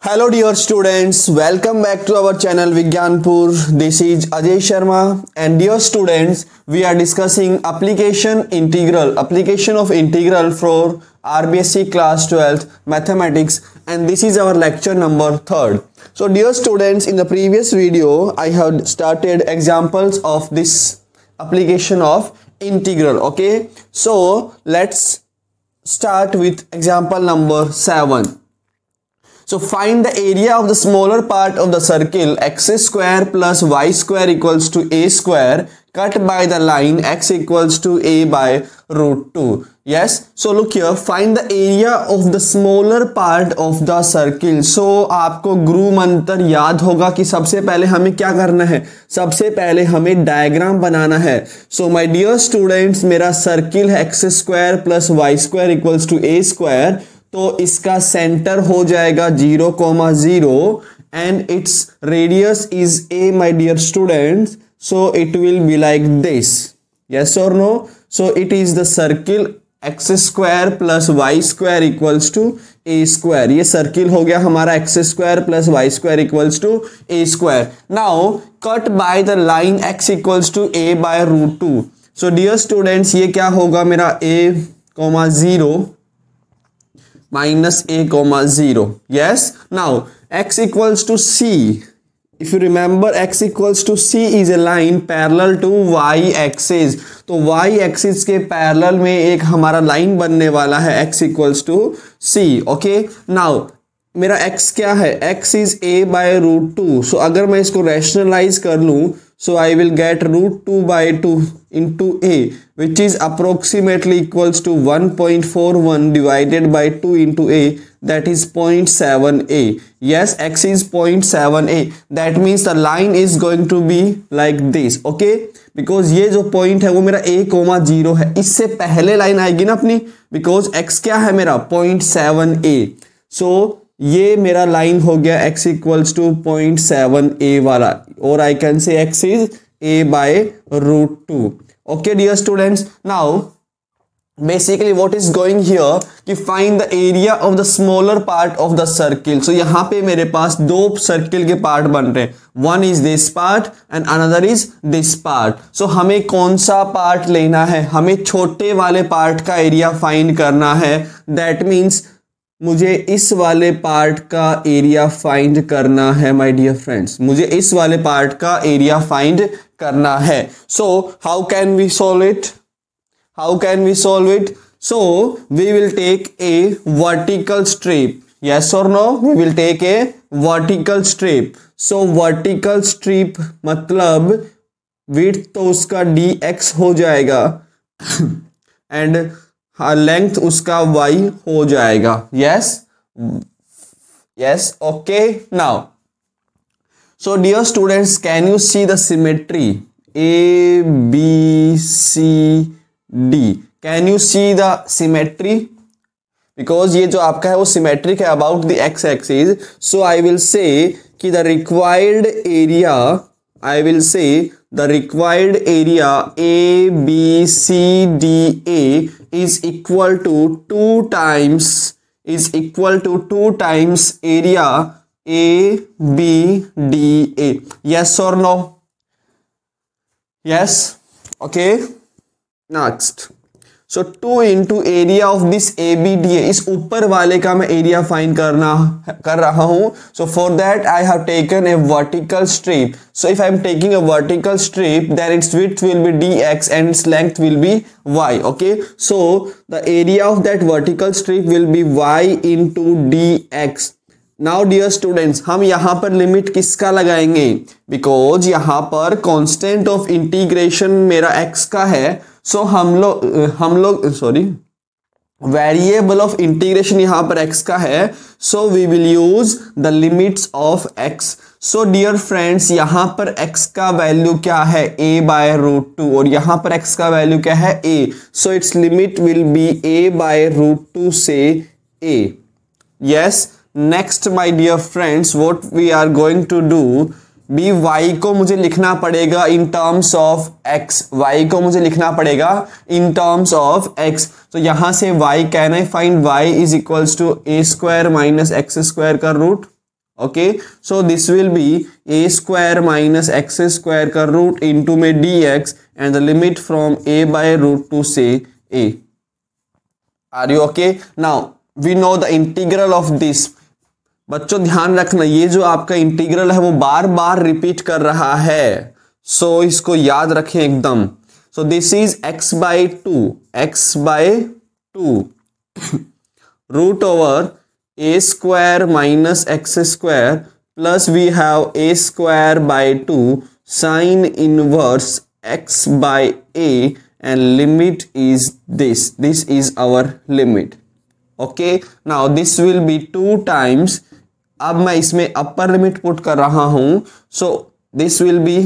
Hello dear students, welcome back to our channel Vigyanpur. This is Ajay Sharma and dear students, we are discussing application of integral for RBSc class 12th mathematics, and this is our lecture number 3rd. So dear students, in the previous video I have started examples of this application of integral. Okay, so let's start with example number 7. So find the area of the smaller part of the circle x square plus y square equals to a square cut by the line x equals to a by root 2. Yes, so look here, find the area of the smaller part of the circle. So आपको गुरु मंत्र याद होगा कि सबसे पहले हमें क्या करना है, सबसे पहले हमें डायग्राम बनाना है. सो माय डियर स्टूडेंट्स, मेरा सर्किल है x square plus y square equals to a square. तो इसका सेंटर हो जाएगा 0,0 and its radius is a, my dear students. So it will be like this. Yes और no? So it is the circle x square plus y square equals to a square. ये circle हो गया हमारा x square plus y square equals to a square. Now cut by the line x equals to a by root 2. So dear students, ये क्या होगा मेरा a,0 minus a,0. Yes, now x equals to c. If you remember, x equals to c is a line parallel to y axis. तो y axis के parallel में एक हमारा line बनने वाला है x equals to c. Okay, now मेरा x क्या है? x is a by root 2. So अगर मैं इसको rationalize कर लूँ, so I will get root 2 by 2 into a, which is approximately equals to 1.41 divided by 2 into a, that is 0.7a. Yes, x is 0.7a. That means the line is going to be like this. Okay, because ये जो point है वो मेरा a,0 है. इससे पहले line आएगी ना अपनी, because x क्या है मेरा 0.7a. So ये मेरा लाइन हो गया x इक्वल्स टू 0.7a वाला, और I can say x is a by root 2. Okay dear students, now basically what is going here कि find the area of the smaller part of the circle. So यहाँ पे मेरे पास दो circle के part बन रहे हैं. One is this part and another is this part. So हमें कौन सा पार्ट लेना है? हमें छोटे वाले पार्ट का एरिया फाइंड करना है. दैट मीन्स मुझे इस वाले पार्ट का एरिया फाइंड करना है माय डियर फ्रेंड्स, मुझे इस वाले पार्ट का एरिया फाइंड करना है. So how can we solve it? How can we solve it? So we will take a vertical strip. Yes और no? We will take a vertical strip. So vertical strip मतलब width तो उसका dx हो जाएगा and length उसका y हो जाएगा. Yes yes, okay. Now so dear students, can you see the symmetry a b c d? Can you see the symmetry? Because ये जो आपका है वो सिमेट्रिक है about the x axis. So I will say कि the required area, I will say the required area A, B, C, D, A is equal to 2 times area A, B, D, A. Yes or no? Yes. Okay. Next. So 2 into area of this ABDA. इस ऊपर वाले का मैं area find कर रहा हूं. So for that I have taken a vertical strip. So if I am taking a vertical strip, then its width will be dx and its length will be y. Okay. So the area of that vertical strip will be y into dx. Now dear students, हम यहाँ पर limit किसका लगाएंगे? Because यहाँ पर constant of integration मेरा x का है. सो हम लोग सॉरी, वेरिएबल ऑफ इंटीग्रेशन यहाँ पर x का है. So we will use the limits of x. So dear friends, यहाँ पर x का वैल्यू क्या है? a बाय रूट 2, और यहाँ पर x का वैल्यू क्या है? a. So it's limit will be a by root 2 से a. Yes. Next my dear friends, what we are going to do, be y को मुझे लिखना पड़ेगा in terms of x. y को मुझे लिखना पड़ेगा इन टर्म्स ऑफ x. तो यहां से y can I find y is equals to a square minus x square का root. Okay, so this will be a square minus x square का root into में d x and the limit from a by root two से a. Are you okay? Now we know the integral of this. बच्चों ध्यान रखना, ये जो आपका integral है वो बार बार रिपीट कर रहा है, सो इसको याद रखें एकदम. So this is x by two root over a square minus x square plus we have a square by two sine inverse x बाई a and limit is this is our limit. okay, now this will be 2 times. अब मैं इसमें अपर limit put कर रहा हूं, सो this will B,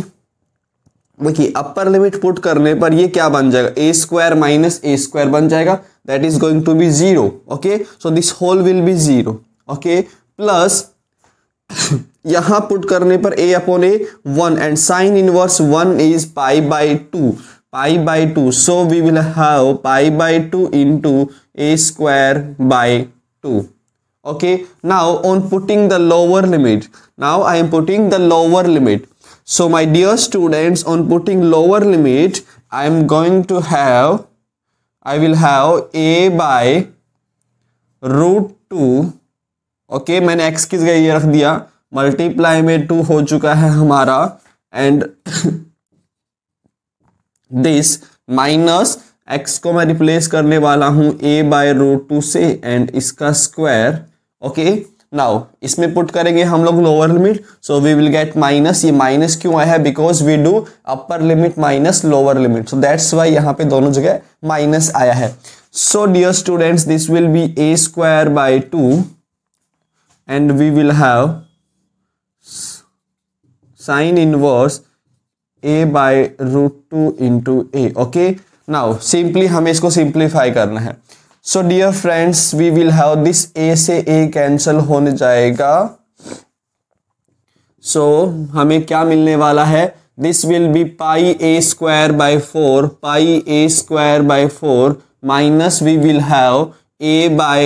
देखिए अपर limit put करने पर ये क्या बन जाएगा, a square minus a square बन जाएगा, that is going to be 0. Okay, so this whole will be 0. Okay, plus यहां पुट करने पर a upon a 1 and sine inverse 1 is pi by 2, so we will have pi by 2 into a square by 2. okay, now on putting the lower limit, now I am putting the lower limit. So my dear students, on putting lower limit I am going to have, I will have a by root 2. okay, मैंने x की जगह ये रख दिया, multiply में 2 हो चुका है हमारा, एंड दिस माइनस x को मैं रिप्लेस करने वाला हूं a बाय रूट 2 से एंड इसका स्क्वायर. ओके, नाउ इसमें पुट करेंगे हम लोग lower limit, so we will get minus. ये माइनस क्यों आया है, because we do upper limit minus lower limit, so that's why यहाँ पे दोनों जगह माइनस आया है. So dear students, this will be a square by 2 and we will have sine inverse a by root 2 into a. okay, now simply हमें इसको simplify करना है. so dear friends, we will have this a से a cancel होने जाएगा, so हमें क्या मिलने वाला है, this will be pi a square by 4, pi a square by 4 minus we will have a by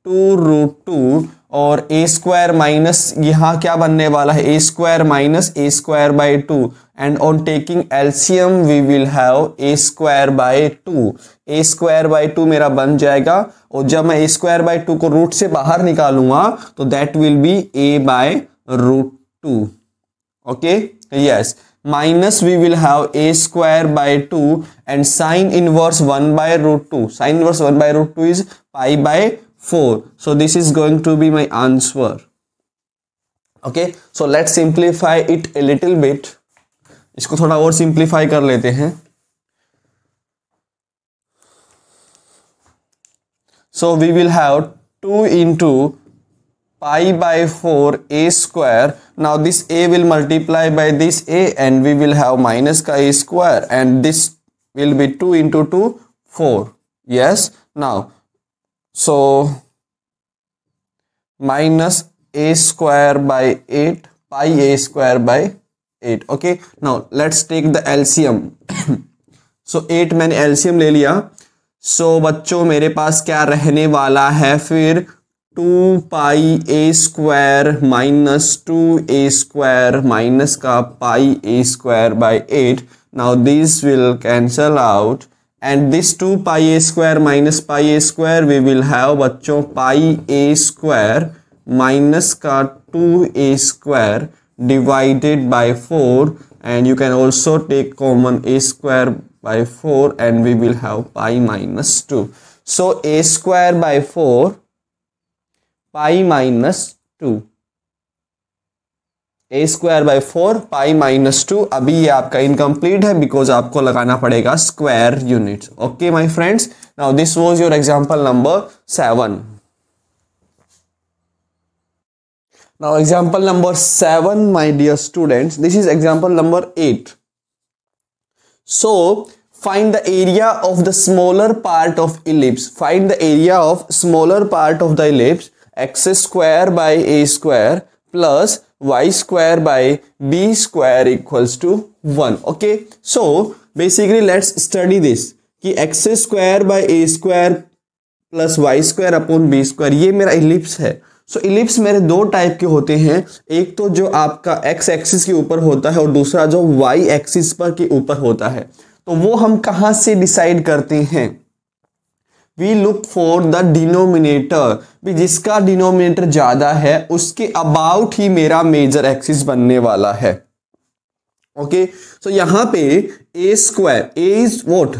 2 root 2 और a स्क्वायर माइनस यहाँ क्या बनने वाला है, a square minus a square by 2 and on taking LCM we will have a square by 2. a square by 2 मेरा बन जाएगा, और जब मैं a स्क्वायर बाई 2 को रूट से बाहर निकालूंगा तो that will be a by root 2. Okay, yes, minus we will have a square by 2 and sine inverse 1 by root 2, sine inverse 1 by root 2 is pi by 4. so this is going to be my answer. okay, so let's simplify it a little bit. इसको थोड़ा और simplify कर लेते हैं. so we will have 2 into pi by 4 a square. now this a will multiply by this a and we will have minus का a square and this will be 2 into 2 4. yes, now so minus a square by 8 pi a square by 8. okay, now let's take the LCM. so 8 मैंने LCM ले लिया, so बच्चों मेरे पास क्या रहने वाला है फिर, 2 पाई a square minus 2 a square minus का पाई a square by 8. now this will cancel out and this 2 pi a square minus pi a square we will have बच्चों pi a square minus का 2a square divided by 4 and you can also take common a square by 4 and we will have pi minus 2. so a square by 4 pi minus 2, a square by 4 pi minus 2. अभी ये आपका incomplete है because आपको लगाना पड़ेगा square units. Okay my friends, now this was your example number 7. Now example number 7 my dear students, this is example number 8. so find the area of the smaller part of ellipse. find the area of smaller part of the ellipse x square by a square plus y square by b square equals to 1. okay, so basically let's study this कि x square by a square plus y square upon b square ये मेरा ellipse है. सो ellipse मेरे दो type के होते हैं, एक तो जो आपका एक्स एक्सिस के ऊपर होता है और दूसरा जो वाई एक्सिस पर के ऊपर होता है। तो वो हम कहाँ से डिसाइड करते हैं? We look for the denominator, भी जिसका डिनोमिनेटर ज्यादा है उसके अबाउट ही मेरा मेजर एक्सिस बनने वाला है। ओके, सो यहाँ पे a square, a is what,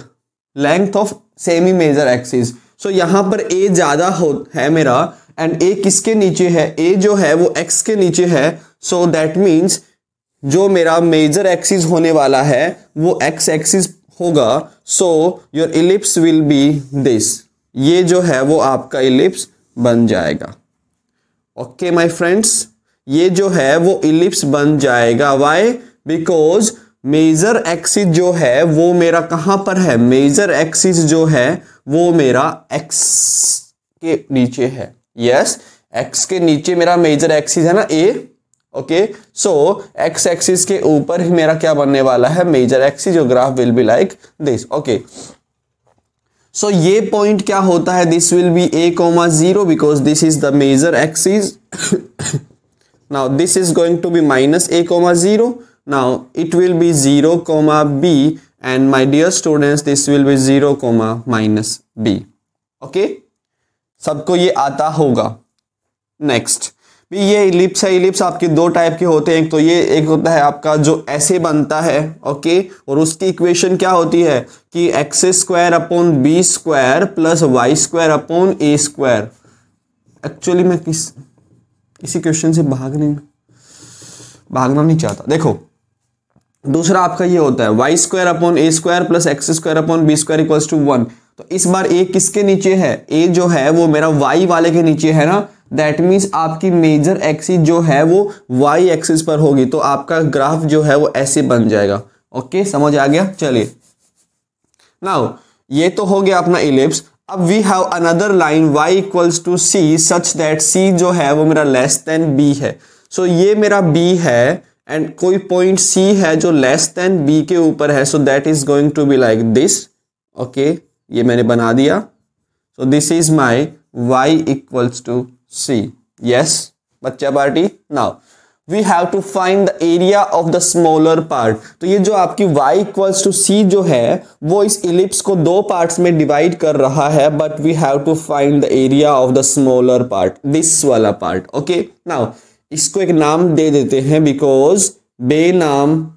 length of semi major axis. So यहाँ पर ए ज्यादा है मेरा एंड ए किसके नीचे है? ए जो है वो एक्स के नीचे है। सो दैट मीन्स जो मेरा मेजर एक्सिस होने वाला है वो एक्स एक्सिस होगा। So your ellipse will be this, ये जो है वो आपका इलिप्स बन जाएगा। ओके माय फ्रेंड्स, ये जो है वो इलिप्स बन जाएगा। व्हाई? बिकॉज मेजर एक्सिस जो है वो मेरा कहां पर है? मेजर एक्सिस जो है वो मेरा एक्स के नीचे है। यस, एक्स के नीचे मेरा मेजर एक्सिस है ना, a. Okay, so x axis के ऊपर ही मेरा क्या बनने वाला है? Major axis. जो graph will be like this. Okay, so ये पॉइंट क्या होता है? This will be a, 0 because this is the major axis. Now this is going to be minus a, 0. Now it will be 0, b, and my dear students this will be 0, b. Okay, सबको ये आता होगा। Next भी ये ellipse है। Ellipse आपके दो type के होते हैं, तो ये एक होता है आपका जो ऐसे बनता है, ओके, और उसकी इक्वेशन क्या होती है कि x square upon b square plus y square upon a square. Actually मैं किसी क्वेश्चन से भागना नहीं चाहता। देखो, दूसरा आपका ये होता है y square upon a square plus x square upon b square equals to 1। तो इस बार ए किसके नीचे है? ए जो है वो मेरा वाई वाले के नीचे है ना। दैट मीन्स आपकी मेजर एक्सिस जो है वो वाई एक्सिस पर होगी, तो आपका ग्राफ जो है वो ऐसे बन जाएगा। ओके, समझ आ गया? चलिए, नाउ ये तो हो गया अपना इलिप्स। अब we have another line y equals to c such that c जो है वो मेरा लेस देन b है। सो ये मेरा b है एंड कोई पॉइंट c है जो लेस देन b के ऊपर है। So that is going to be like this. Okay, ये मैंने बना दिया। So this is my y equals to c। Yes बच्चा party, now we have to find the area of the smaller part. तो ये जो आपकी y इक्वल्स टू c जो है वो इस इलिप्स को दो पार्ट्स में डिवाइड कर रहा है, but we have to find the area of the smaller part, this वाला पार्ट। ओके, नाउ इसको एक नाम दे देते हैं बिकॉज बेनाम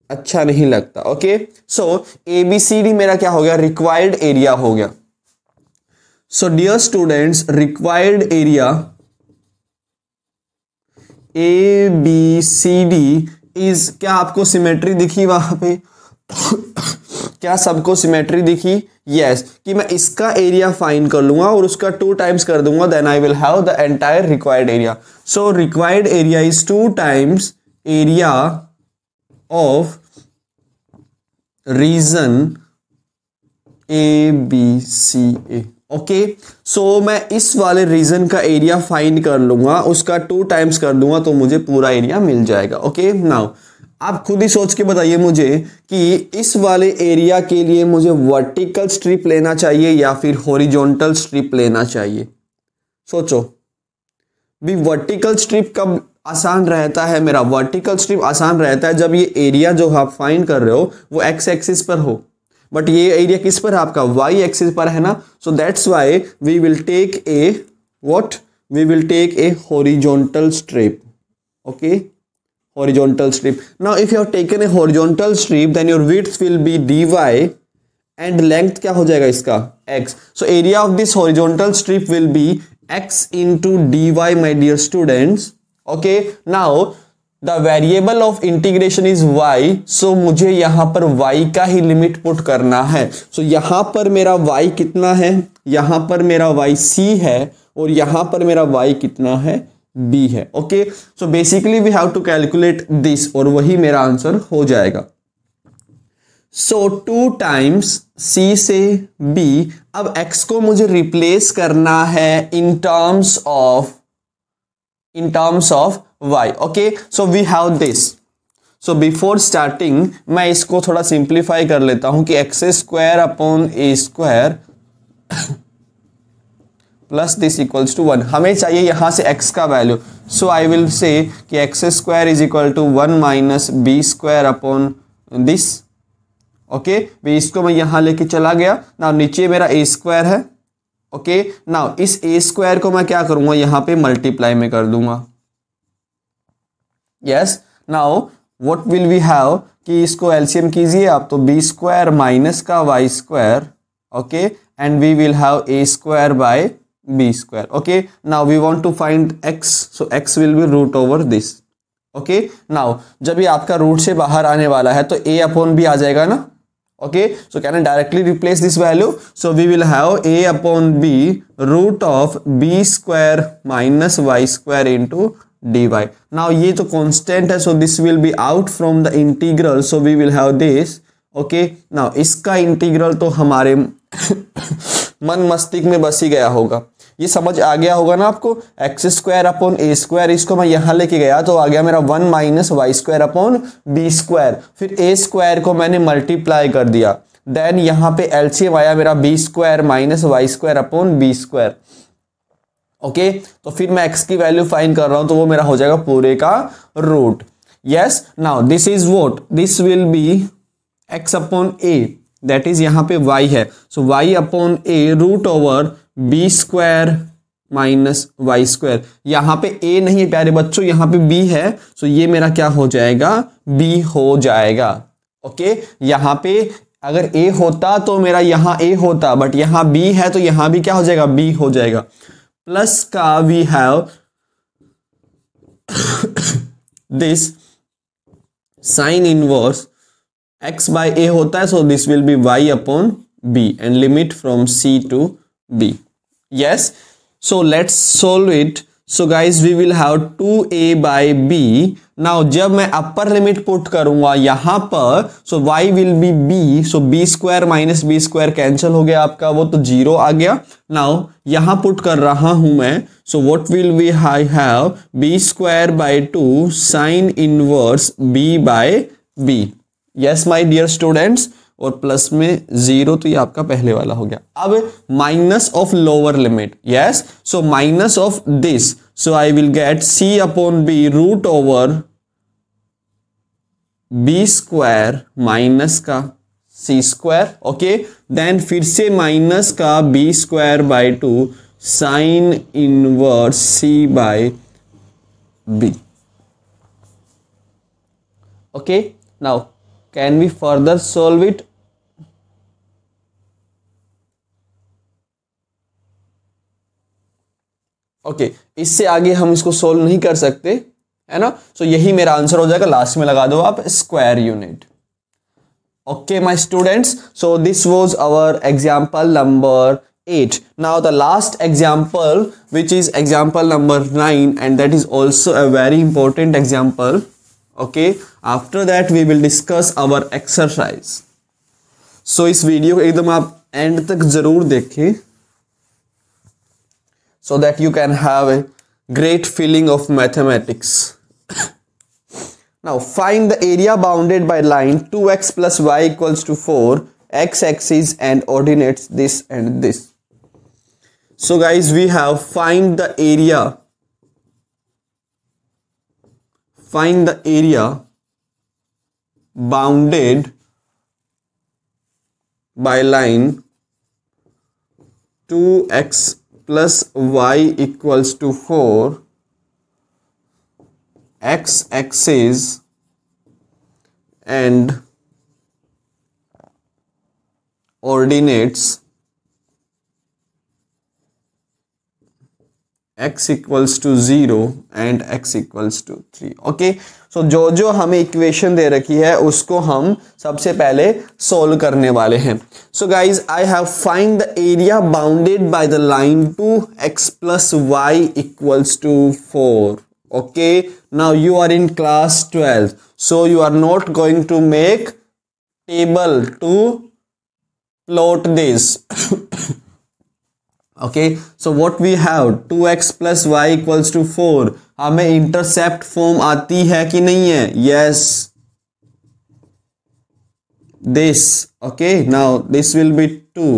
अच्छा नहीं लगता। ओके, सो ABCD मेरा क्या हो गया? रिक्वायर्ड एरिया हो गया। So dear students, required area ABCD is, क्या आपको सिमेट्री दिखी वहां पे? क्या सबको सिमेट्री दिखी? यस, कि मैं इसका एरिया फाइंड कर लूंगा और उसका 2 टाइम्स कर दूंगा, then I will have the entire required area. So required area is 2 times area of region ABCA। Okay, so मैं इस वाले रीजन का एरिया फाइंड कर लूंगा, उसका 2 टाइम्स कर दूंगा तो मुझे पूरा एरिया मिल जाएगा। ओके, नाउ आप खुद ही सोच के बताइए मुझे कि इस वाले एरिया के लिए मुझे वर्टिकल स्ट्रिप लेना चाहिए या फिर हॉरिजॉन्टल स्ट्रिप लेना चाहिए? सोचो भी, वर्टिकल स्ट्रिप कब आसान रहता है? मेरा वर्टिकल स्ट्रिप आसान रहता है जब ये एरिया जो आप फाइंड कर रहे हो वो एक्स एक्सिस पर हो, बट ये एरिया किस पर है? आपका वाई एक्सिस पर है ना। So that's why we will take a what? We will take a horizontal strip. Okay, horizontal strip. Now if you have taken a horizontal strip then your width will be dy and length क्या हो जाएगा इसका? x. So area of this horizontal strip will be x into dy my dear students. Okay, now the variable of integration is y. So मुझे यहाँ पर y का ही limit put करना है। So यहाँ पर मेरा y कितना है? यहाँ पर मेरा y c है और यहाँ पर मेरा y कितना है? b है। Okay, so basically we have to calculate this और वही मेरा आंसर हो जाएगा। सो 2 टाइम्स c से b। अब x को मुझे रिप्लेस करना है in terms of y। Okay, so we have this. So before starting मैं इसको थोड़ा सिंप्लीफाई कर लेता हूं कि x square upon a square plus this equals to 1। हमें चाहिए यहाँ से x का value, so I will say कि x square is equal to 1 minus b square upon this. Okay, इसको मैं यहाँ लेके चला गया ना, नीचे मेरा ए स्क्वायर है। ओके, नाउ इस ए स्क्वायर को मैं क्या करूंगा, यहाँ पे मल्टीप्लाई में कर दूंगा। Yes, now what will we have कि इसको एलसीएम कीजिए आप, तो बी स्क्वायर माइनस का y square, okay, and we will have a square by b square. Okay, now we want to find x, so x will be root over this. Okay, now जब ये आपका root से बाहर आने वाला है तो ए अपॉन बी आ जाएगा ना। Okay, so can I directly replace this value, so we will have a upon b root of b square minus y square into dy। now ये तो कांस्टेंट है, so this will be out from the integral, so we will have this। okay, now इसका integral तो हमारे मन मस्तिष्क में बस ही गया होगा, ये समझ आ गया होगा ना आपको। X square upon a square, इसको मैं यहाँ लेके गया तो आ गया मेरा 1 minus y square upon b square, फिर ए स्क्वायर को मैंने मल्टीप्लाई कर दिया, देन यहाँ पे एलसीएम आया मेरा b square minus y square upon b square. Okay, तो फिर मैं x की वैल्यू फाइंड कर रहा हूं तो वो मेरा हो जाएगा पूरे का root. Yes, now this is what, this will be x upon a, that is यहाँ पे y है, सो y अपॉन a root over b square minus y square. यहाँ पे a नहीं है प्यारे बच्चों, यहाँ पे b है, सो ये मेरा क्या हो जाएगा, b हो जाएगा। ओके, यहाँ पे अगर a होता तो मेरा यहाँ a होता, बट यहाँ b है तो यहाँ भी क्या हो जाएगा, b हो जाएगा। प्लस का we have this sine inverse x by a होता है, so this will be y upon b and limit from c to b। Yes, so let's solve it. So guys we will have 2a by b। Now जब मैं upper limit put करूंगा यहां पर, सो y will be b, सो b square minus b square cancel हो गया आपका, वो तो 0 आ गया। नाउ यहां पुट कर रहा हूं मैं, so what will we have, b square by 2 sine inverse b by b। Yes my dear students, और प्लस में 0, तो ये आपका पहले वाला हो गया। अब minus of lower limit, yes, so minus of this, so I will get c upon b root over b square minus का c स्क्वायर। ओके, देन फिर से माइनस का b square by 2 sine inverse c by b। Okay, now can we further solve it? ओके, इससे आगे हम इसको solve नहीं कर सकते, है ना, सो यही मेरा आंसर हो जाएगा। लास्ट में लगा दो आप square unit. Okay my students, so this was our example number 8. Now the last example, which is example number 9, and that is also a very important example. Okay, after that we will discuss our exercise. So इस video को एकदम आप and तक जरूर देखें, so that you can have a great feeling of mathematics. Now find the area bounded by line 2x plus y equals to 4, x-axis and ordinates this and this. So guys, we have find the area. Find the area bounded by line 2x plus y equals to 4, x-axis and ordinates x equals to 0 and x equals to 3. Okay, सो जो हमें equation दे रखी है उसको हम सबसे पहले solve करने वाले हैं. So guys I have find the area bounded by the line 2x plus y equals to 4. Okay, now you are in class 12, so you are not going to make table to plot this. Okay, so what we have 2x plus y equals to 4. हमें intercept form आती है कि नहीं है? Yes, this. Okay, now this will be 2.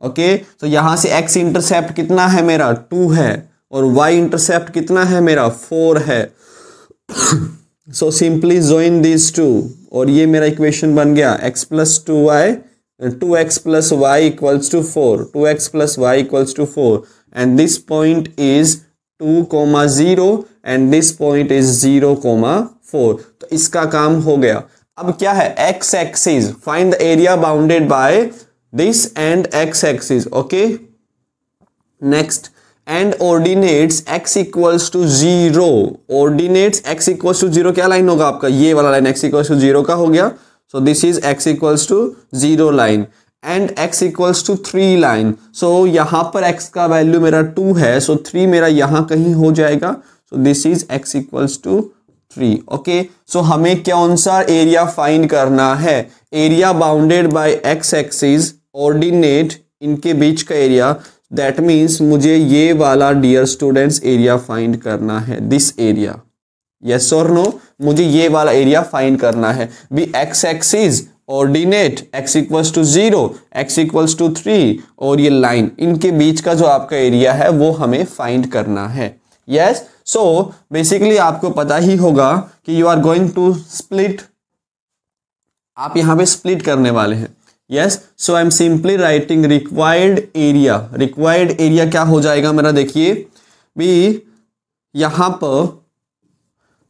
Okay, तो यहां से x intercept कितना है मेरा 2 है और y इंटरसेप्ट कितना है मेरा 4 है। सो सिंपली ज्वाइन दिस टू और ये मेरा इक्वेशन बन गया x plus 2x plus y equals to 4, 2x plus y equals to 4 and this point is 2,0 and this point is 0,4। तो इसका काम हो गया। अब क्या है, x axis, find the area bounded by this and x axis. Okay, next, and ordinates x equals to 0, ordinates x equals to 0 क्या line होगा आपका, ये वाला लाइन x इक्वल्स टू 0 का हो गया। So this is x equals to 0 line and x equals to 3 line. So यहां पर x का वैल्यू मेरा 2 है, सो 3 मेरा यहां कहीं हो जाएगा। So this is x equals to 3। Okay, so हमें कौन सा एरिया फाइंड करना है, area bounded by x axis, ordinate इनके बीच का एरिया, दैट मीन्स मुझे ये वाला डियर स्टूडेंट्स एरिया फाइंड करना है, दिस एरिया। यस और नो, मुझे ये वाला एरिया फाइंड करना है। Be x axis, ordinate x equals to 0, x equals to 3 और ये लाइन, इनके बीच का जो आपका एरिया है वो हमें फाइंड करना है। यस, सो बेसिकली आपको पता ही होगा कि you are going to split, आप यहां पे स्प्लिट करने वाले हैं। Yes, so I am simply writing required area. Required area क्या हो जाएगा मेरा, देखिए भी यहां पर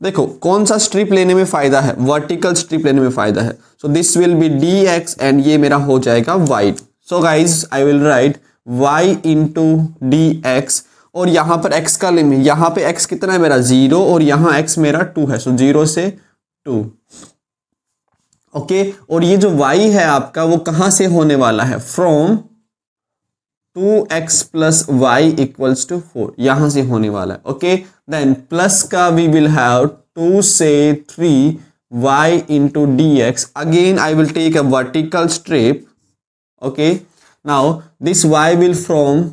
देखो कौन सा स्ट्रिप लेने में फायदा है, वर्टिकल स्ट्रिप लेने में फायदा है। So this will B dx and ये मेरा हो जाएगा y। So guys I will write y into dx और यहां पर x का लिमिट, यहां पे x कितना है मेरा 0 और यहां x मेरा 2 है। सो 0 से 2। ओके, और ये जो y है आपका वो कहां से होने वाला है, from 2x plus y equals to 4, यहां से होने वाला है। ओके, देन प्लस का वी विल हैव 2 से 3 y into dx, again I will take a vertical strip. Okay, now this y will from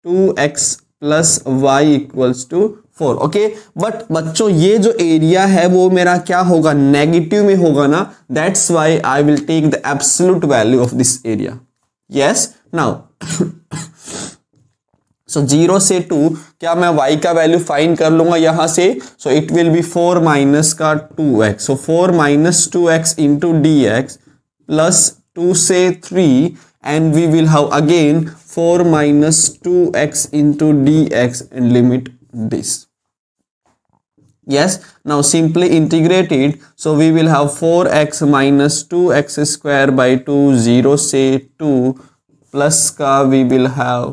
2x plus y equals to 4। Okay, but बच्चों ये जो एरिया है वो मेरा क्या होगा, नेगेटिव में होगा ना, that's why I will take the absolute value of this area. Yes, now so 0 से 2 क्या मैं y का वैल्यू फाइंड कर लूंगा यहां से। सो इट विल बी 4 माइनस का 2x, सो 4 minus 2x into dx plus 2 से 3 and we will have again 4 minus 2x into dx and limit this. Yes, now simply integrate it. So we will have 4x minus 2x square by 2, 0 से 2 plus का we will have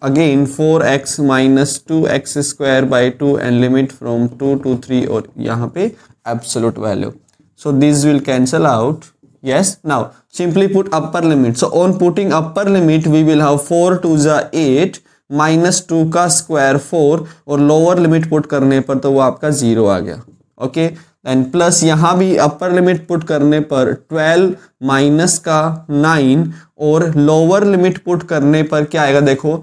again 4x minus 2x square by 2 and limit from 2 to 3 और यहाँ पे absolute value. So this will cancel out. Yes, now simply put upper limit. So on putting upper limit we will have 4 to the 8 minus 2 का square 4 और lower limit put करने पर तो वो आपका 0 आ गया। ओके, एंड प्लस यहाँ भी अपर लिमिट पुट करने पर 12 माइनस का 9 और लोअर लिमिट पुट करने पर क्या आएगा, देखो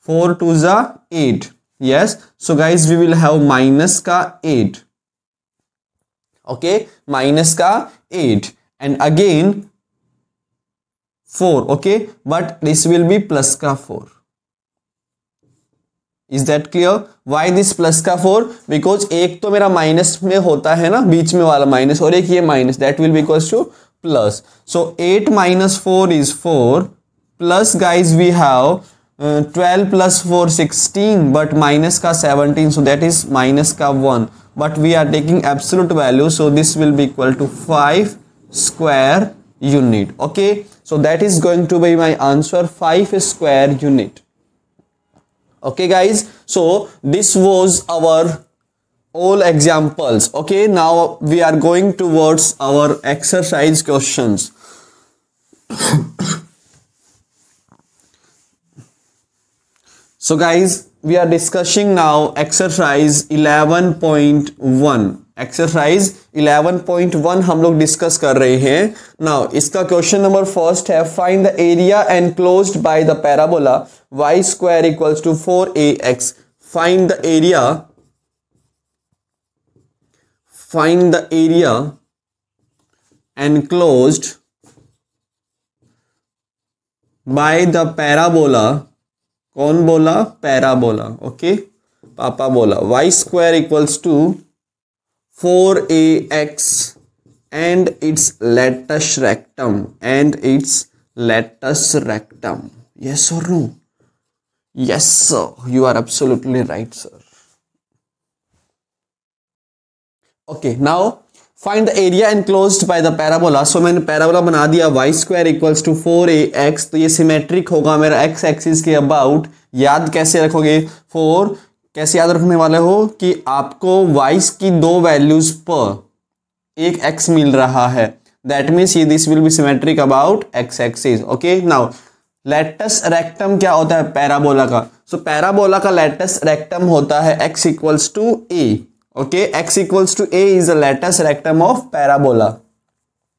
4 to the 8। Yes, so guys we will have minus का 8। ओके, माइनस का 8 and again 4, okay, but this will be plus का 4. Is that clear? Why this plus का 4? Because एक तो मेरा माइनस में होता है ना, बीच में वाला माइनस, और एक ये minus, that will be equals to plus. So 8 minus 4 is 4 plus guys we have 12 plus 4 16 but minus का 17, so that is minus का 1, but we are taking absolute value, so this will be equal to 5 square unit. Okay, so that is going to be my answer, 5 square unit. Okay guys, so this was our all examples. Okay, now we are going towards our exercise questions. So guys, we are discussing now exercise 11.1. Exercise 11.1 हम लोग discuss कर रहे हैं। Now इसका question number first है, find the area enclosed by the parabola y square equals to 4ax। Find the area, find the area enclosed by the parabola, कौन बोला? Parabola, okay, पापा बोला, y square equals to 4ax and its latus rectum, and its latus rectum. Yes or no? Yes sir, you are absolutely right sir. Okay, now find the area enclosed by the parabola. So मैंने parabola बना दिया, y square equals to 4ax, तो ये symmetric होगा मेरा x axis के about. याद कैसे रखोगे? 4 कैसे याद रखने वाले हो कि आपको y की दो वैल्यूज पर एक x मिल रहा है, दैट मीन्स ये this will be symmetric about x axis. Okay, now latus rectum क्या होता है पैराबोला का? सो पैराबोला का लेटस रेक्टम होता है x equals to a। Okay, x equals to a is the latus rectum of parabola.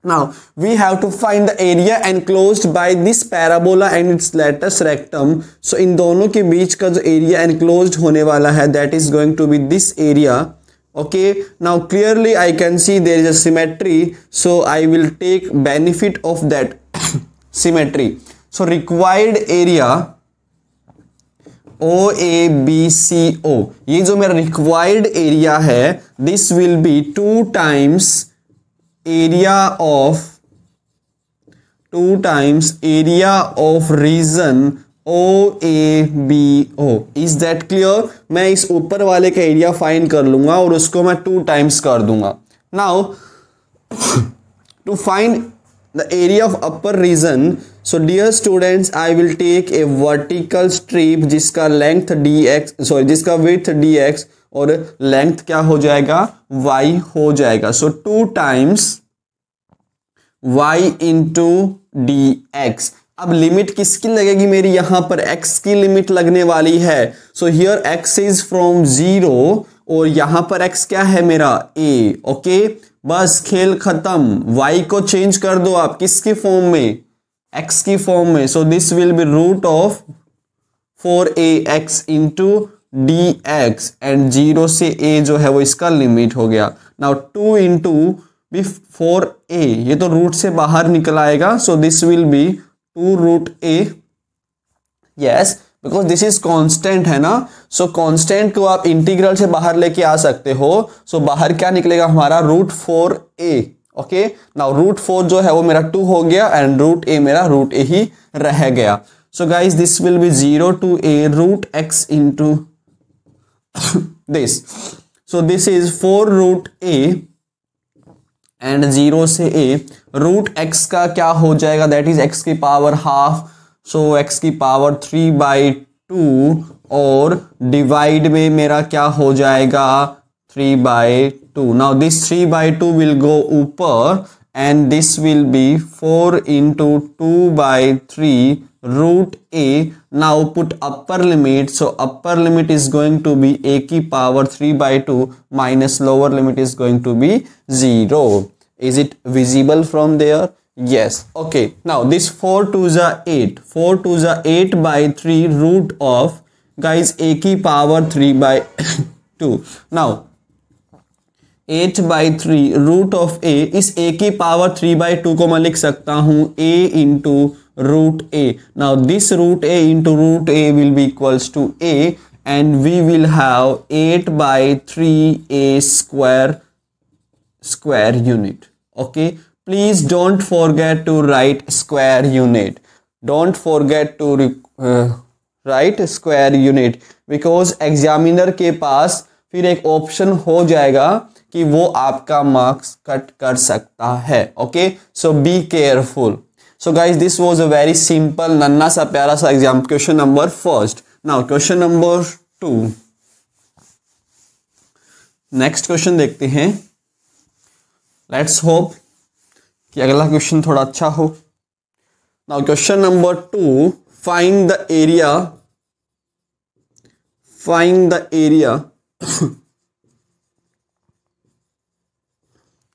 Now we have to find the area enclosed by this parabola and its latus rectum. So इन दोनों के बीच का जो area enclosed होने वाला है, that is going to be this area. Okay, now clearly I can see there is a symmetry, so I will take benefit of that symmetry. So required area OABCO, ये जो मेरा required area है, this will be 2 times area of region OABO। Is that clear? मैं इस ऊपर वाले का area find कर लूंगा और उसको मैं 2 टाइम्स कर दूंगा। Now to find the area of upper region, so dear students, I will take a vertical strip जिसका length dx, sorry जिसका width dx और length क्या हो जाएगा? y हो जाएगा। so 2 times y into dx। अब लिमिट किसकी लगेगी मेरी? यहां पर x की लिमिट लगने वाली है। So here x is from 0 और यहां पर x क्या है मेरा? a। ओके, बस खेल खत्म। y को चेंज कर दो आप, किसकी फॉर्म में? x की फॉर्म में। So this will be root of 4ax into dx and 0 से a जो है वो इसका लिमिट हो गया। नाउ 2 इंटू भी 4a, ये तो रूट से बाहर निकल आएगा। So this will be 2 root a। Yes, because this is constant है ना। सो कांस्टेंट को आप इंटीग्रल से बाहर लेके आ सकते हो। सो बाहर क्या निकलेगा हमारा? Root 4a। Okay, now root 4 जो है वो मेरा 2 हो गया एंड रूट a मेरा रूट a ही रह गया। So guys this will be 0 to a root x into this. So this is 4 root a and 0 से a। रूट x का क्या हो जाएगा? दैट इज x की पावर हाफ, सो x की पावर 3/2 और डिवाइड में मेरा क्या हो जाएगा? 3/2। नाउ दिस 3/2 विल गो ऊपर and this will be 4 into 2/3 root a। Now put upper limit, so upper limit is going to be a की power 3/2 minus lower limit is going to be 0। Is it visible from there? Yes. Okay, now this 4 2s are 8, 4 2s are 8/3 root of, guys, a की power 3/2। now 8/3 root of a, इस a की power 3/2 को मैं लिख सकता हूं a into root a। Now this root a into root a will be equals to a and we will have 8/3 a square unit। okay, please don't forget to write square unit, don't forget to write square unit, because examiner के पास फिर एक option हो जाएगा कि वो आपका marks cut कर सकता है। Okay, so be careful. So guys this was a very simple नन्ना सा प्यारा सा exam, question number first. Now question number 2, next question देखते हैं। लेट्स होप कि अगला क्वेश्चन थोड़ा अच्छा हो। Now question number 2, find the area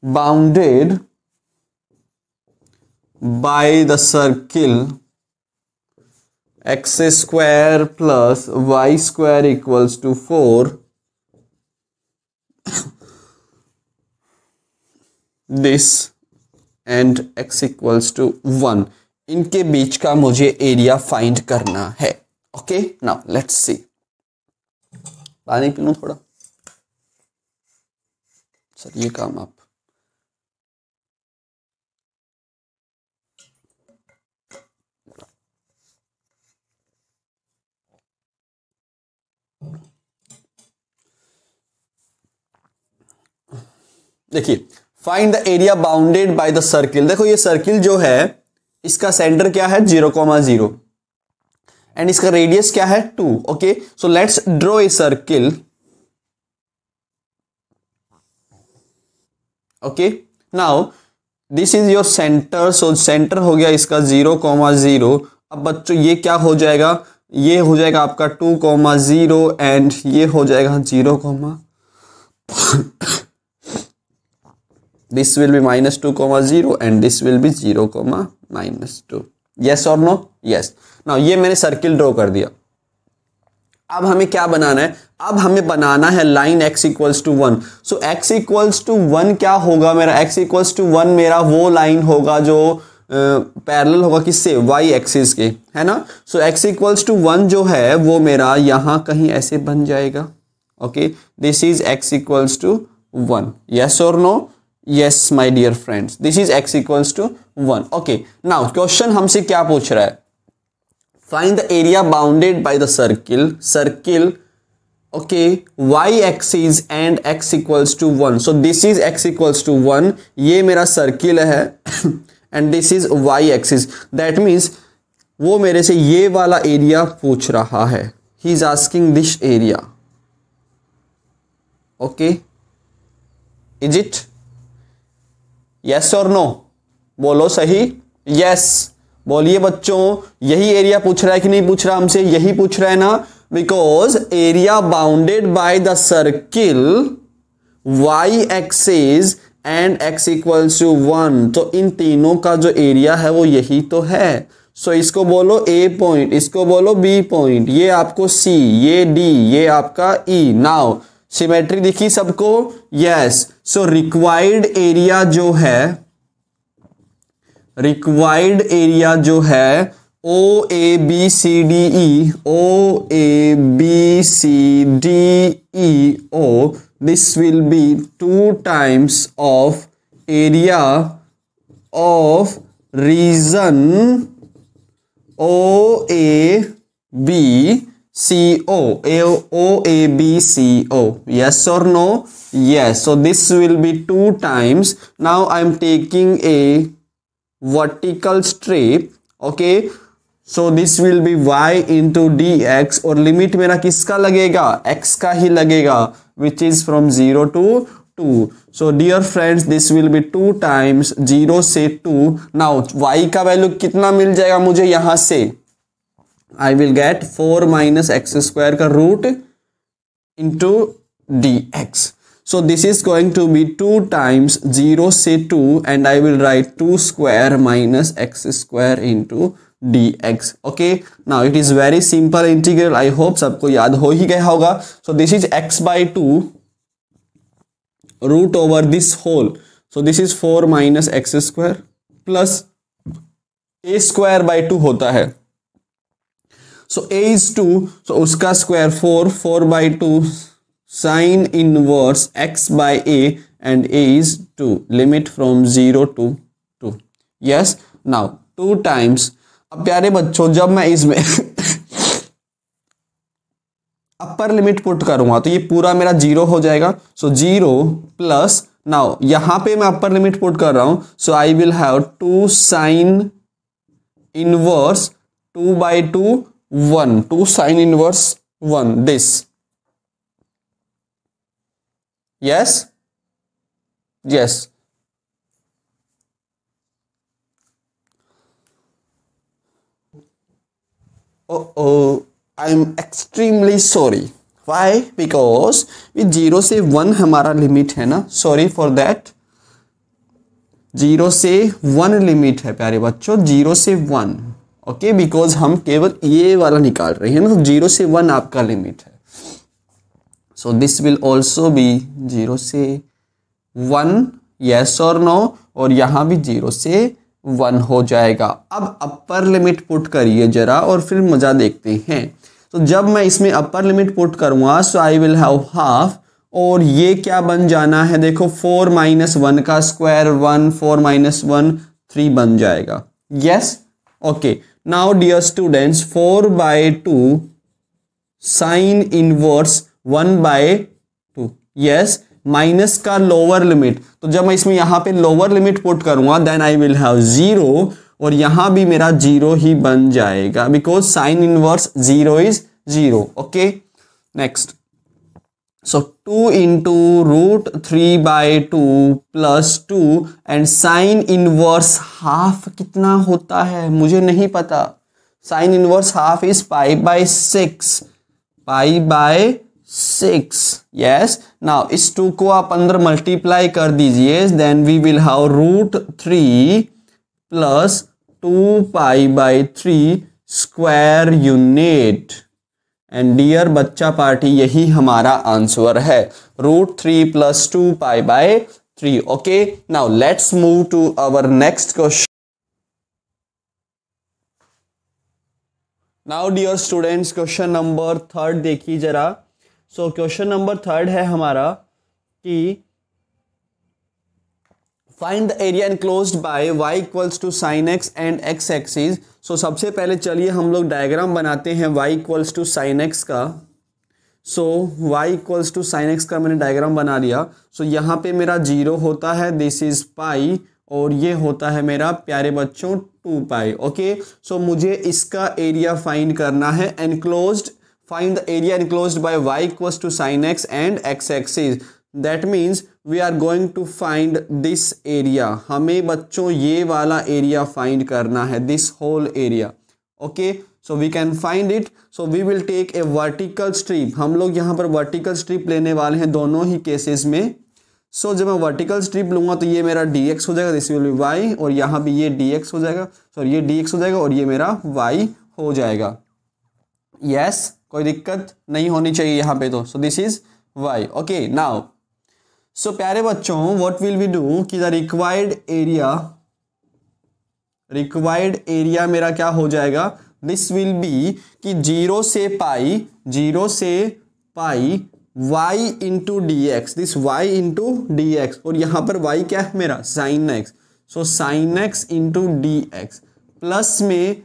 bounded by the circle x square plus y square equals to 4 this and x equals to 1 इनके बीच का मुझे एरिया फाइंड करना है। Okay, now let's see. पानी पी लूं थोड़ा। सर ये काम आप देखिए, find the area bounded by the circle. देखो ये सर्किल जो है इसका सेंटर क्या है 0,0 एंड इसका रेडियस क्या है 2। Okay, so let's draw a circle. Okay, now this is your centre. So centre हो गया इसका 0,0। अब बच्चों ये क्या हो जाएगा, ये हो जाएगा आपका 2,0 एंड ये हो जाएगा 0, this will be -2,0 and this will be 0,-2। yes or no? yes। now ये मैंने सर्किल ड्रॉ कर दिया। अब हमें क्या बनाना है, अब हमें बनाना है line x equals to 1। So x equals to 1 क्या होगा मेरा, x इक्वल्स टू 1 मेरा वो लाइन होगा जो पैरेलल होगा किससे, y एक्सिस के, है ना। सो x इक्वल्स टू 1 जो है वो मेरा यहाँ कहीं ऐसे बन जाएगा। Okay, this is x equals to 1। yes or no? yes my dear friends, this is x equals to 1। okay, now question हमसे क्या पूछ रहा है, find the area bounded by the circle okay y axis and x equals to 1। so this is x equals to 1, ये मेरा circle है and this is y axis, that means वो मेरे से ये वाला एरिया पूछ रहा है, he is asking this area। okay, is it yes or no? बोलो सही। yes बोलिए बच्चों, यही एरिया पूछ रहा है कि नहीं पूछ रहा हमसे, यही पूछ रहा है ना, because area bounded by the circle y axis and x equals to 1। तो इन तीनों का जो एरिया है वो यही तो है। सो इसको बोलो a पॉइंट, इसको बोलो b पॉइंट, ये आपको c, ये d, ये आपका e। नाउ सिमेट्री दिखी सबको? यस। सो रिक्वायर्ड एरिया जो है, रिक्वायर्ड एरिया जो है O A B C D E, O A B C D E O, this will be 2 times of area of region O A B C O, O A B C O। yes or no? yes। so this will be 2 times, now I am taking a vertical strip। okay, so this will be y into dx और limit मेरा किसका लगेगा, x का ही लगेगा, which is from 0 to 2। so dear friends this will be 2 times 0 से 2। now y का value कितना मिल जाएगा मुझे यहां से, I will get 4 minus x square का root into dx। so this is going to be 2 times 0 से 2 and I will write 2 square minus x square into dx। okay, now it is very simple integral, I hope सबको याद हो ही गया होगा। so this is x by 2 root over this whole, so this is 4 minus x square plus a square by 2 होता है। so a is 2, so उसका square 4 by 2 sin inverse x by a and a is 2, limit from 0 to 2। yes। now 2 times, अब प्यारे बच्चों जब मैं इसमें अपर limit put करूंगा तो ये पूरा मेरा 0 हो जाएगा। सो 0 प्लस, नाउ यहां पे मैं अपर लिमिट पुट कर रहा हूं, so I will have 2 sin inverse 2 by 2 1, 2 sin inverse 1, this। yes, yes। oh I am extremely sorry, why? because with 0 से 1 हमारा लिमिट है ना, सॉरी फॉर दैट, 0 से 1 लिमिट है प्यारे बच्चों, 0 से 1। ओके, बिकॉज हम केवल ये वाला निकाल रहे हैं ना, तो 0 से 1 आपका लिमिट है। So this will also B 0 से 1, yes और no, और यहाँ भी 0 से 1 हो जाएगा। अब अपर लिमिट पुट करिए जरा और फिर मज़ा देखते हैं। तो जब मैं इसमें अपर लिमिट पुट करूँगा सो आई विल हैव हाफ, और ये क्या बन जाना है, देखो 4 - 1 का स्क्वायर 1, 4 - 1 3 बन जाएगा। Yes, okay. Now dear students, 4/2 sine inverse 1/2, yes, minus का लोअर लिमिट। तो जब मैं इसमें यहाँ पे लोअर लिमिट पुट करूंगा देन आई विल हैव 0, और यहाँ भी मेरा 0 ही बन जाएगा because sine inverse 0 is 0। Okay, next. So 2 into √3/2 + 2 and sine inverse half कितना होता है मुझे नहीं पता। Sine inverse half is π/6, π/6। Yes, now इस 2 को आप अंदर मल्टीप्लाई कर दीजिए, then we will have √3 + 2π/3 square unit. And dear बच्चा पार्टी, यही हमारा आंसर है, √3 + 2π/3। Okay, now let's move to our next question. Now dear students, question number 3 देखिए जरा। सो क्वेश्चन नंबर 3 है हमारा कि find the area enclosed by y = sin x and x axis. So सबसे पहले चलिए हम लोग डायग्राम बनाते हैं y = sin x का। सो y = sin x का मैंने डायग्राम बना लिया। सो यहाँ पे मेरा 0 होता है, दिस इज पाई, और ये होता है मेरा प्यारे बच्चों 2π। ओके, सो मुझे इसका एरिया फाइंड करना है, enclosed, find the area enclosed by y = sin x and x axis. That means we are going to find this area. हमें बच्चों ये वाला एरिया फाइंड करना है, this whole area. Okay, so we can find it. So we will take a vertical strip. हम लोग यहाँ पर वर्टिकल स्ट्रिप लेने वाले हैं दोनों ही केसेस में। सो जब मैं वर्टिकल स्ट्रिप लूँगा तो ये मेरा dx हो जाएगा, दिस विल बी y, और यहाँ भी ये dx हो जाएगा, सॉरी ये dx हो जाएगा और ये मेरा y हो जाएगा। यस, कोई दिक्कत नहीं होनी चाहिए यहाँ पे तो। सो this is y। Okay, now सो प्यारे बच्चों, व्हाट विल वी डू कि द रिक्वायर्ड एरिया मेरा क्या हो जाएगा, दिस विल बी कि 0 से पाई y into dx, this y into dx, और यहाँ पर y क्या है मेरा sin x। So sin x into dx plus में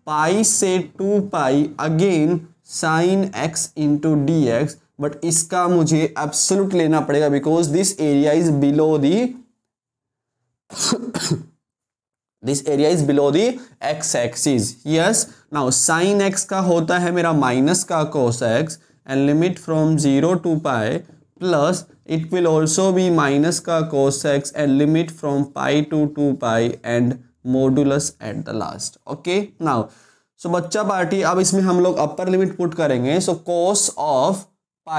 पाई से 2π again sin x into dx, but इसका मुझे एब्सोल्यूट लेना पड़ेगा because this area is below the x axis. Yes, now sin x का होता है मेरा माइनस का cos x and limit from 0 to π, plus it will also be minus का cos x and limit from π to 2π and modulus at the last. Okay, now so बच्चा party, अब इसमें हम लोग अपर लिमिट पुट करेंगे। सो cos π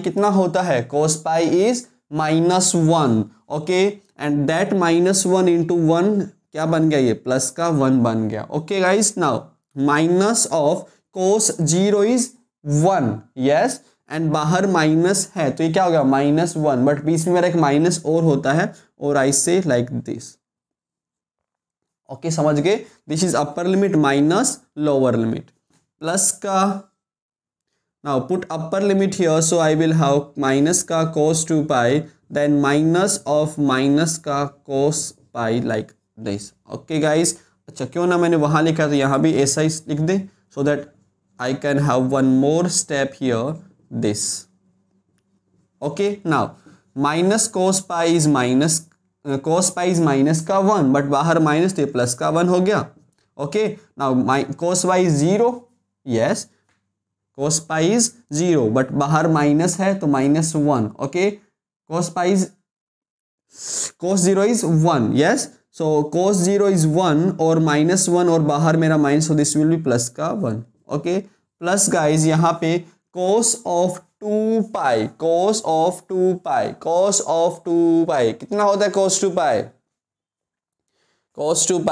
कितना होता है, cos π is -1। Okay, and that -1 into 1 क्या बन गया, ये प्लस का 1 बन गया। Okay guys, now minus of cos 0 is 1, yes, and बाहर माइनस है तो ये क्या हो गया -1, बट बीच में मेरा एक माइनस और होता है, और आई से लाइक दिस। ओके, समझ गए, this is upper limit minus lower limit, plus का। Now put upper limit here, so I will have minus का cos 2π, then minus of minus का cos π like this. Okay guys, अच्छा क्यों ना मैंने वहाँ लिखा तो यहाँ भी ऐसा ही लिख दे, so that I can have one more step here, this. Okay, now minus cos π is minus का 1, but बाहर माइनस तो प्लस का 1 हो गया। Okay, now cos y is 0, yes, cos pi is 0, but बाहर माइनस है तो -1। Okay, cos 0 is 1, yes, so cos 0 is 1 और -1 और बाहर मेरा minus, so this will B plus का 1। ओके, प्लस गाइज यहाँ पे cos of 2π कितना होता है, cos 2π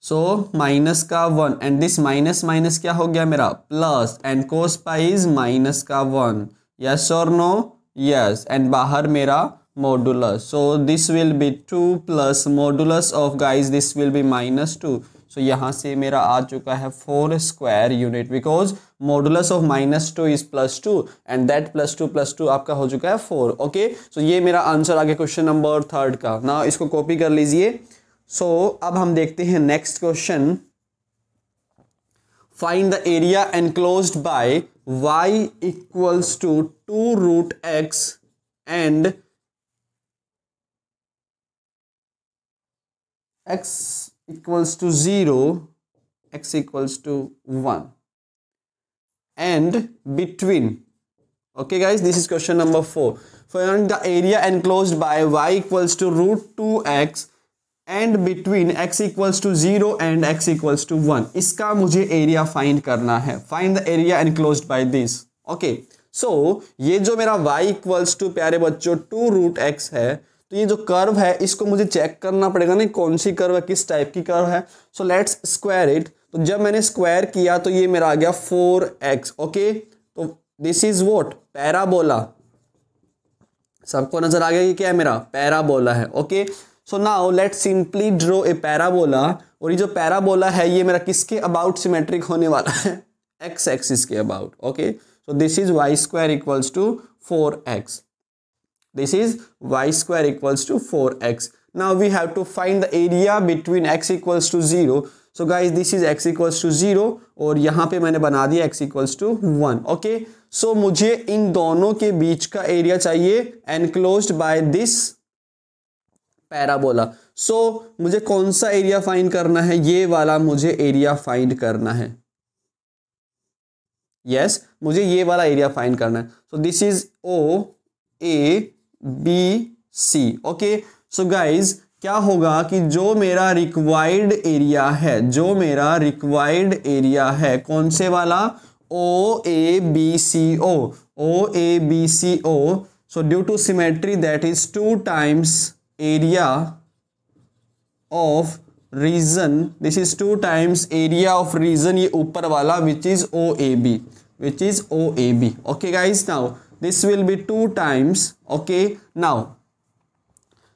सो माइनस का 1 एंड दिस माइनस क्या हो गया मेरा plus, and cos π is minus का 1, यस और नो, यस, एंड बाहर मेरा modulus, so this will be 2 plus modulus of guys this will be -2, so यहाँ से मेरा आ चुका है 4 square unit, because modulus of -2 is +2 and that +2 आपका हो चुका है 4। ओके, सो ये मेरा आंसर आ गया क्वेश्चन नंबर 3 का। ना इसको कॉपी कर लीजिए। सो अब हम देखते हैं next question. Find the area enclosed by y equals to 2√x and x equals to 0, x equals to 1 and between, okay guys, this is question number 4. Find the area enclosed by y equals to √2x and between x equals to 0 and x equals to 1. इसका मुझे area find करना है। Find the area enclosed by this. Okay, so ये जो मेरा y equals to प्यारे बच्चों 2√x है, तो ये जो कर्व है इसको मुझे चेक करना पड़ेगा ना कौन सी कर्व है, किस टाइप की कर्व है। So let's square it. तो जब मैंने स्क्वायर किया तो ये मेरा आ गया 4x। ओके, तो दिस इज व्हाट, पैराबोला। सबको नजर आ गया कि क्या है, मेरा पैराबोला है। Okay, so now let's simply draw a parabola. और ये जो पैराबोला है ये मेरा किसके अबाउट सिमेट्रिक होने वाला है, x एक्सिस के about. Okay, so this is y square equals to 4x. This is y square equals to 4x. Now we have to find the area between x equals to 0. So guys, this is x equals to 0 और यहाँ पे मैंने बना दिया x equals to 1. Okay, so मुझे इन दोनों के बीच का एरिया चाहिए enclosed by this parabola. So मुझे कौन सा एरिया फाइंड करना है, ये वाला मुझे एरिया फाइंड करना है। Yes, मुझे ये वाला एरिया फाइंड करना है। So this is OABC। Okay, so guys क्या होगा कि जो मेरा रिक्वायर्ड एरिया है, जो मेरा रिक्वायर्ड एरिया है कौन से वाला, OABCO, OABCO, so due to symmetry that is 2 times area of region, this is 2 times area of region, ये ऊपर वाला which is OAB, which is OAB. Okay guys, now this will be 2 times. Okay, now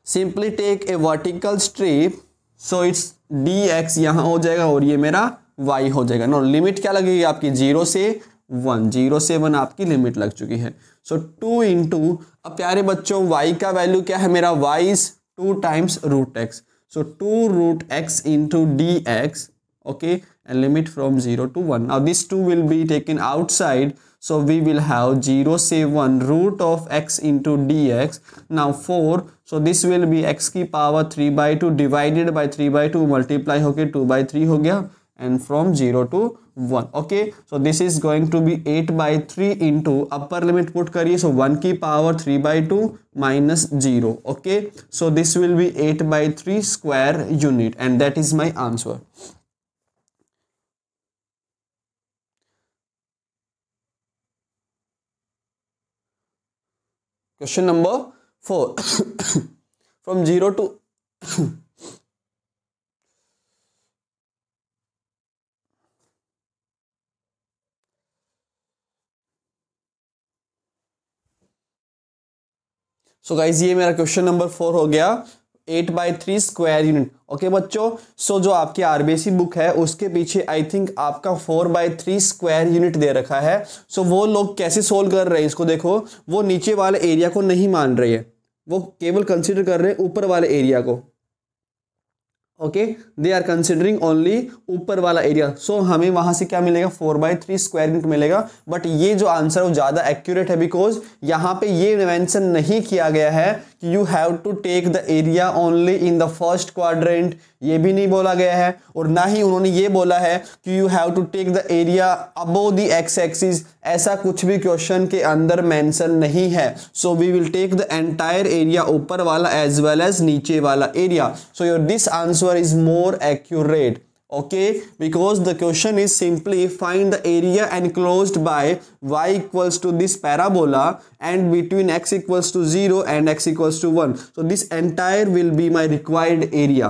simply take a vertical strip, so it's dx यहाँ हो जाएगा और ये मेरा y हो जाएगा। नो लिमिट क्या लगेगी आपकी, 0 से 1, 0 से 1 आपकी लिमिट लग चुकी है। सो 2 इंटू, अब प्यारे बच्चों y का वैल्यू क्या है मेरा, y is 2 times √x, so 2√x into dx. Okay, and limit from 0 to 1. Now this 2 will be taken outside, so we will have 0 से 1 root of x into dx. Now 4, so this will be x की power 3/2 divided by 3/2 multiply होके 2/3 हो गया and from 0 to 1. Okay, so this is going to be 8/3 into upper limit put करिए, so 1 की power 3/2 minus 0. Okay, so this will be 8/3 square unit and that is my answer. Question number 4. From 0 to so guys ये मेरा question number 4 हो गया, 8/3 square unit. Okay बच्चों, सो जो आपकी RBC book है उसके पीछे आई थिंक आपका 4/3 स्क्वायर यूनिट दे रखा है। सो वो लोग कैसे सोल्व कर रहे हैं इसको देखो, वो नीचे वाले एरिया को नहीं मान रहे हैं, वो केवल कंसिडर कर रहे हैं ऊपर वाले एरिया को। Okay, they are considering only ऊपर वाला एरिया। सो हमें वहां से क्या मिलेगा, 4/3 स्क्वायर यूनिट मिलेगा। बट ये जो आंसर है वो ज्यादा एक्यूरेट है, बिकॉज यहाँ पे ये मेंशन नहीं किया गया है कि you have to take the area only in the first quadrant, ये भी नहीं बोला गया है। और ना ही उन्होंने ये बोला है कि you have to take the area above the x axis, ऐसा कुछ भी क्वेश्चन के अंदर मेंशन नहीं है। So we will take the entire area, ऊपर वाला एज वेल एज नीचे वाला area. So your this answer is more accurate. Okay, because the question is simply find the area enclosed by y equals to this parabola and between x equals to 0 and x equals to 1. So this entire will be my required area.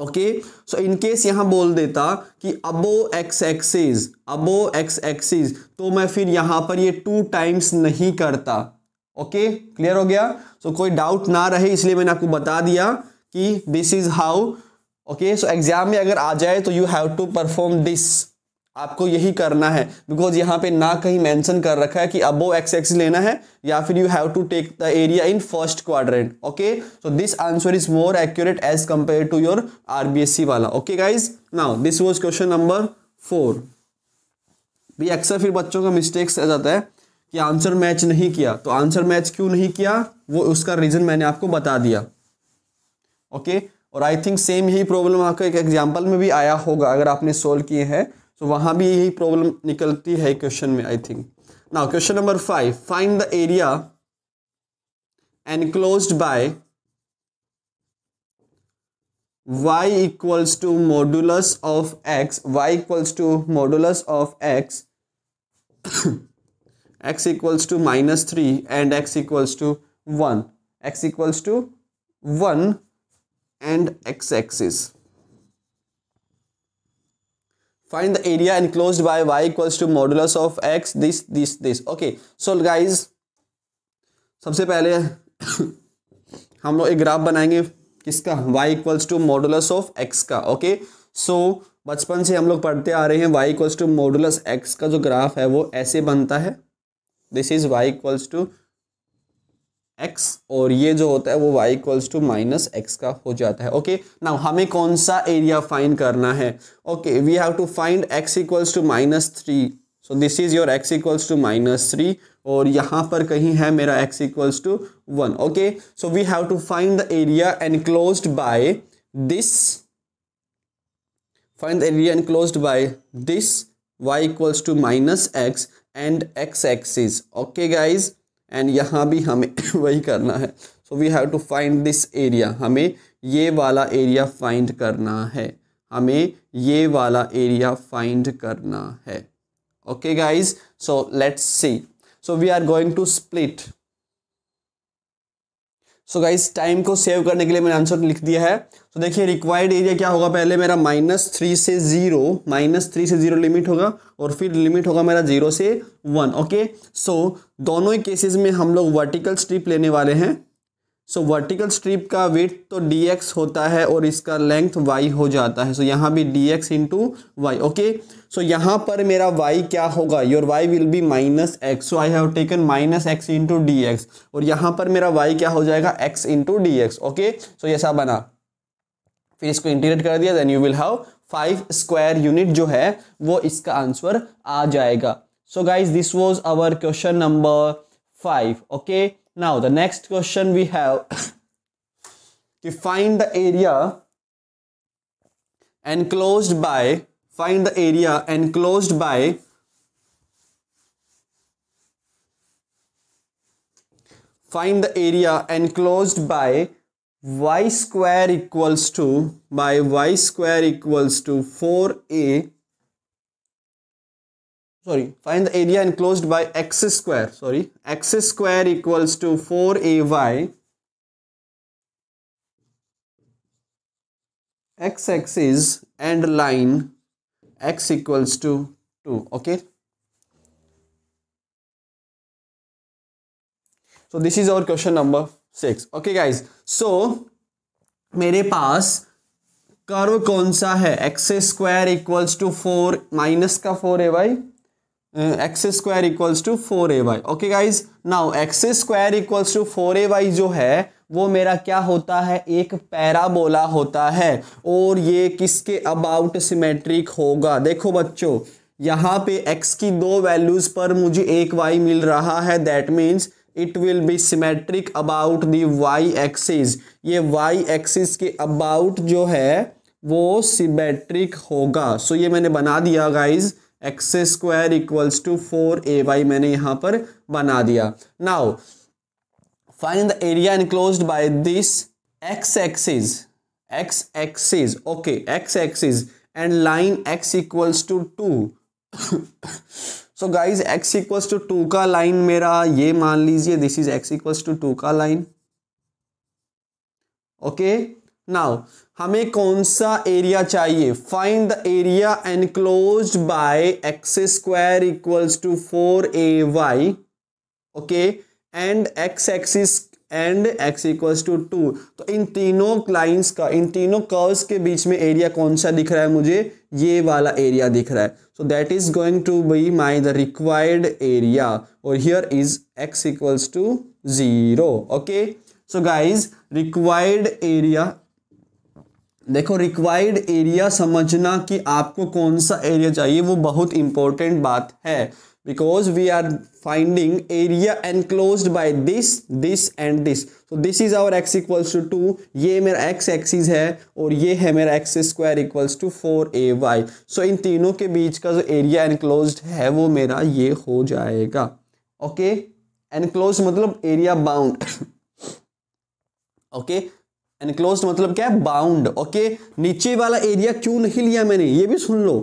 Okay, so in case यहाँ बोल देता कि अबो x axis, तो मैं फिर यहाँ पर ये 2 टाइम्स नहीं करता। ओके, क्लियर हो गया? सो कोई डाउट ना रहे इसलिए मैंने आपको बता दिया कि this is how. Okay, so exam में अगर आ जाए तो you have to perform this, आपको यही करना है, बिकॉज यहाँ पे ना कहीं मेंशन कर रखा है कि अबो एक्स एक्सिस लेना है या फिर you have to take the area in first quadrant. Okay, so this answer is more accurate as compared to your RBSC वाला। Okay guys, now this was question number 4। भी अक्सर फिर बच्चों का मिस्टेक्स आ जाता है कि आंसर मैच नहीं किया, तो आंसर मैच क्यों नहीं किया वो उसका रीजन मैंने आपको बता दिया। ओके, और आई थिंक सेम यही प्रॉब्लम आपका एक एग्जाम्पल में भी आया होगा, अगर आपने सोल्व किए हैं तो वहां भी यही प्रॉब्लम निकलती है क्वेश्चन में, I think. Now question number 5, find the area enclosed by y equals to modulus of x, y equals to modulus of x, x equals to -3 and x equals to 1, x equals to 1 and x-axis. Find the area enclosed by y equals to modulus of x, this. Okay, so guys, सबसे पहले हम लोग एक graph बनाएंगे किसका, y equals to modulus of x का। Okay, so बचपन से हम लोग पढ़ते आ रहे हैं y equals to modulus x का जो ग्राफ है वो ऐसे बनता है, this is y equals to x, और ये जो होता है वो y इक्वल्स टू -x का हो जाता है। ओके, नाउ हमें कौन सा एरिया फाइंड करना है? Okay, we have to find x equals to -3, so this is your x equals to -3, और यहाँ पर कहीं है मेरा x equals to 1। Okay, so we have to find the area enclosed by this, find the area enclosed by this y equals to -x and x axis. Okay guys, and यहाँ भी हमें वही करना है, so we have to find this area, हमें ये वाला area find करना है, हमें ये वाला एरिया फाइंड करना है। Okay guys, so let's see, so we are going to split. So guys time को सेव करने के लिए मैंने आंसर लिख दिया है। तो देखिए रिक्वायर्ड एरिया क्या होगा, पहले मेरा -3 से 0 लिमिट होगा, और फिर लिमिट होगा मेरा 0 से 1। ओके, सो दोनों ही केसेस में हम लोग वर्टिकल स्ट्रिप लेने वाले हैं। सो वर्टिकल स्ट्रिप का विड्थ तो dx होता है और इसका लेंथ y हो जाता है, सो यहाँ भी dx into Y. Okay, so यहाँ पर मेरा y क्या होगा, your y will be -x, so I have taken -x into dx, और यहाँ पर मेरा y क्या हो जाएगा, x into dx। Okay, so ऐसा बना, फिर इसको इंटीग्रेट कर दिया, then you will have 5 square unit जो है वो इसका आंसर आ जाएगा। So guys this was our question number 5। Okay, now the next question we have to find the area enclosed by, find the area enclosed by find the area enclosed by y square equals to 4a, sorry, find the area enclosed by x square equals to 4ay, x axis and line x equals to 2. Okay, so this is our question number 6. Okay guys, so मेरे पास curve कौन सा है, x square equals to 4 minus का 4ay, x square equals to 4ay। Okay guys, now x square equals to 4ay जो है वो मेरा क्या होता है, एक पैराबोला होता है, और ये किसके अबाउट सिमेट्रिक होगा। देखो बच्चों, यहाँ पे x की 2 वैल्यूज पर मुझे एक y मिल रहा है, that means it will be symmetric about the y axis, ये y एक्सिस के अबाउट जो है वो सिमेट्रिक होगा। सो ये मैंने बना दिया guys, x square equals to 4ay मैंने यहाँ पर बना दिया। Now find the area enclosed by this x axis, okay, x axis and line x equals to 2। So guys x equals to 2 का लाइन मेरा ये मान लीजिए, this is x equals to 2 का लाइन। ओके, नाउ हमें कौन सा area चाहिए, find the area enclosed by x square equals to 4ay, okay, and x axis and x equals to 2। तो इन तीनों लाइंस का, इन तीनों कर्व्स के बीच में एरिया कौन सा दिख रहा है मुझे, ये वाला एरिया दिख रहा है। So that is going to be my the required area, और here is x equals to 0। Okay, so guys required area, देखो रिक्वायर्ड एरिया समझना कि आपको कौन सा एरिया चाहिए वो बहुत इंपॉर्टेंट बात है, because we are finding area enclosed by this, this and this. So this is our x equals to 2, ये मेरा x एक्सिस है और ये है मेरा x square equals to 4ay। So इन तीनों के बीच का जो एरिया एनक्लोज्ड है वो मेरा ये हो जाएगा। ओके, एनक्लोज्ड मतलब एरिया बाउंड। ओके, एनक्लोज्ड मतलब क्या है, बाउंड। ओके, नीचे वाला एरिया क्यों नहीं लिया मैंने, ये भी सुन लो,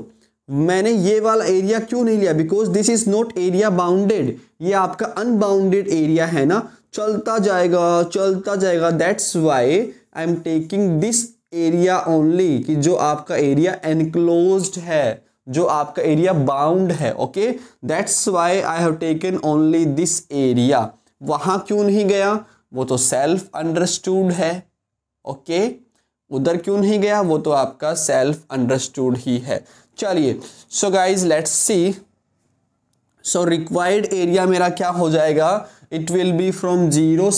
मैंने ये वाला एरिया क्यों नहीं लिया, because this is not area bounded, ये आपका अनबाउंडेड एरिया है ना, चलता जाएगा, that's why I am taking this area only, कि जो आपका एरिया एनक्लोज्ड है, जो आपका एरिया बाउंड है। Okay, that's why I have taken only this area. वहां क्यों नहीं गया, वो तो सेल्फ अंडरस्टूड है। ओके, उधर क्यों नहीं गया, वो तो आपका सेल्फ अंडरस्टूड ही है। चलिए, so guys let's see. So required area मेरा क्या हो जाएगा, इट विल बी फ्रॉम 0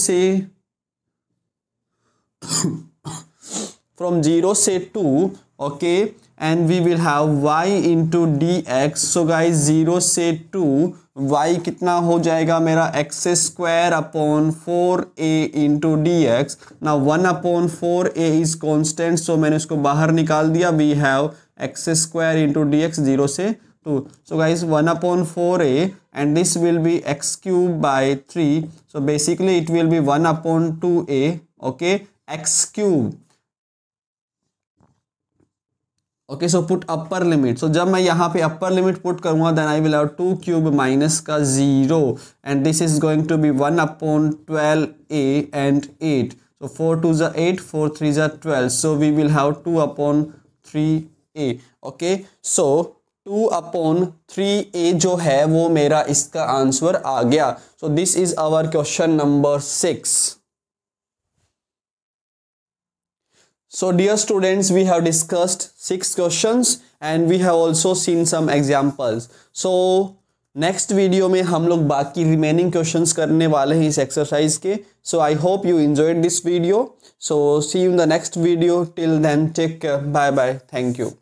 से 2, okay, and we will have y into d x. So guys 0 से 2 y कितना हो जाएगा मेरा, x square upon 4a into d x. ना 1/4a इज कॉन्स्टेंट, सो मैंने उसको बाहर निकाल दिया। We have x square into d x 0 से 2। So guys 1/4a and this will be x cube by 3। So basically it will be 1/2a, okay, x cube. Okay, so put upper limit. So जब मैं यहाँ पे upper limit put करूँगा then I will have 2 cube minus का 0 and this is going to be 1/12a and 8। So 4 2 ज़ा 8, 4 3 ज़ा 12, so we will have 2/3a। Okay, so 2/3a जो है वो मेरा इसका आंसर आ गया। So this is our question number 6। So dear students, we have discussed 6 questions and we have also seen some examples. So next video में हम लोग बाकी remaining questions करने वाले हैं इस exercise के. So I hope you enjoyed this video. So see you in the next video. Till then, take care. Bye bye. Thank you.